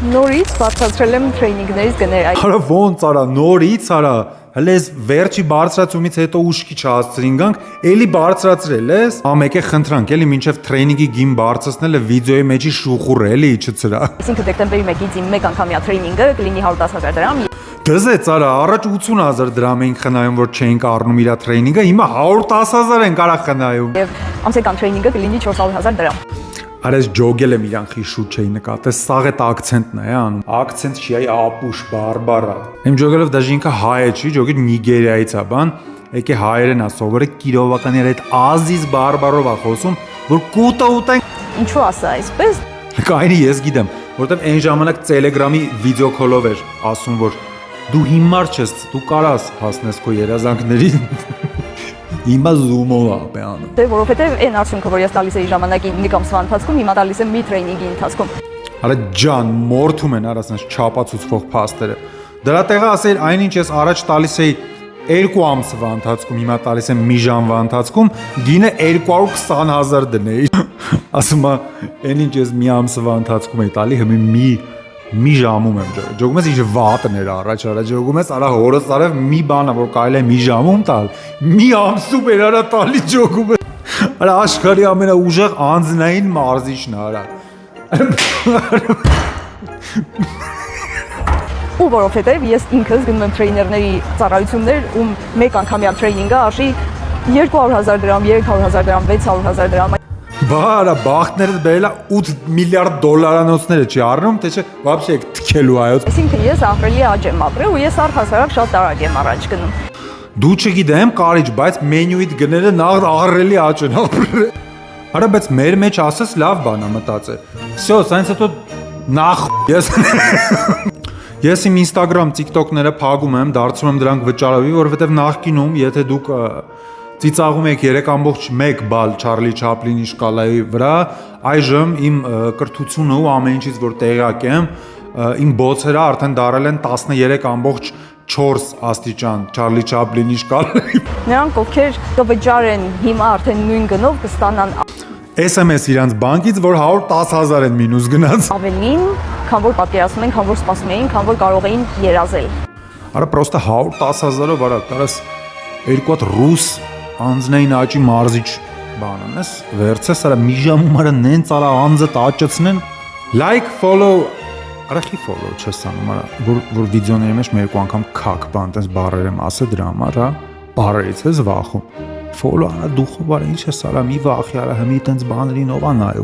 Նորից բարձրացրել եմ տրեյնինգներից գները։ Արա ոնց արա, նորից արա, հələ այս վերջի բարձրացումից հետո ուշքի չհասցրին գանք, էլի բարձրացրել ես։ Ամեկե խնդրանք, էլի մինչև տրեյնինգի գին բարձրացնելը վիդեոյի մեջի շուխուր էլի չծրա։ Այսինքն դեկտեմբերի 1-ից իմ մեկ անգամյա տրեյնինգը կլինի 110,000 դրամ։ Դզեց արա, առաջ 80,000 դրամ էինք խնայում, որ չէինք առնում իր տրեյնինգը, հիմա 110,000 ենք արա խնայում։ Եվ ամսական տրեյնինգը կլինի 400,000 դրամ։ Արես ջոգել եմ իրան խիշուտ չէի նկատես, սաղ էտ ակցենտն է անում։ Ակցենտ չի, այ ապուշ, բարբարա։ Եմ ջոգելով դաժե ինքը հայ է չի, ջոգել Նիգերիայից է բան, եկե հայերեն է սովորը կիրովականներ այդ ազիզ բարբարով է խոսում, որ կուտը ուտենք։ Ինչու ասա այսպես։ Կայնի ես գիտեմ, որտեվ այն ժամանակ Telegram-ի վիդեո քոլով էր ասում, որ դու հիմար չես, դու կարաս հասնես քո երազանքներին։ Հիմա զումով է անում։ Դե որովհետև այն արդյունքը, որ ես տալիս էի ժամանակի մի ամսվա ընթացքում, հիմա տալիս եմ մի տրեյնինգի ընթացքում։ Արա ջան, մորթում են արասնես չափացուցվող փաստերը։ Դրա տեղը ասել այնինչ ես առաջ տալիս էի 2 ամսվա ընթացքում, հիմա տալիս եմ մի ժամվա ընթացքում, գինը 220,000 դնեի։ Ասում է, այնինչ ես մի ամսվա ընթացքում էի տալի, հիմա մի ժամում եմ ջոգում ես ինչ վատն էր առաջ արա ջոգում ես արա հորս արև մի բանը որ կարելի է մի ժամում տալ մի ամսում էր արա տալի ջոգում ես արա աշխարհի ամենաուժեղ անձնային մարզիչն արա ու որովհետև ես ինքս գնում եմ տրեյներների ծառայություններ ում մեկ անգամյա տրեյնինգը արժի 200,000 դրամ, 300,000 դրամ, 600,000 դրամ։ Բարա բախտներդ բերելա 8 միլիարդ դոլարանոցները չի առնում, թե չէ вообще եք թքելու այոց։ Այսինքն ես ահռելի աճ եմ ապրել ու ես առհասարակ շատ տարակ եմ առաջ գնում։ Դու չգիտեմ, կարիճ, բայց մենյուիդ գները նախ ահռելի աճ են ապրել։ Արա բայց մեր մեջ ասես լավ բան է մտածել։ Всё, սրանից հետո նախ Ես իմ Instagram, TikTok-ները փակում եմ, դարձնում եմ դրանք վճարովի, որովհետև նախկինում, եթե դուք ծիծաղում եք 3.1 բալ Չարլի Չապլինի շկալայի վրա, այժմ իմ կրթությունը ու ամեն ինչից որ տեղյակ եմ, իմ բոցերը արդեն դարել են 13.4 աստիճան Չարլի Չապլինի շկալայի։ Նրանք ովքեր կվճարեն հիմա արդեն նույն գնով կստանան SMS իրանց բանկից, որ 110,000 են մինուս գնաց։ Ավելին, քան որ պատկերացնում են, քան որ սպասում էին, քան որ կարող էին երազել։ Արա պրոստը 110,000-ով արա, կարաս երկու հատ ռուս անձնային աճի մարզիչ բան անես, վերցես արա մի ժամում արա նենց արա անձդ աճեցնեն, like, follow, արախի follow չես անում արա, որ վիդեոների մեջ մի երկու անգամ քակ բան, տես բարեր եմ ասել դրա համար, հա, բարերից ես վախում, follow արա դուխով արա ինչ ես արա, մի վախի արա, հմի տենց բաներին ով անայու։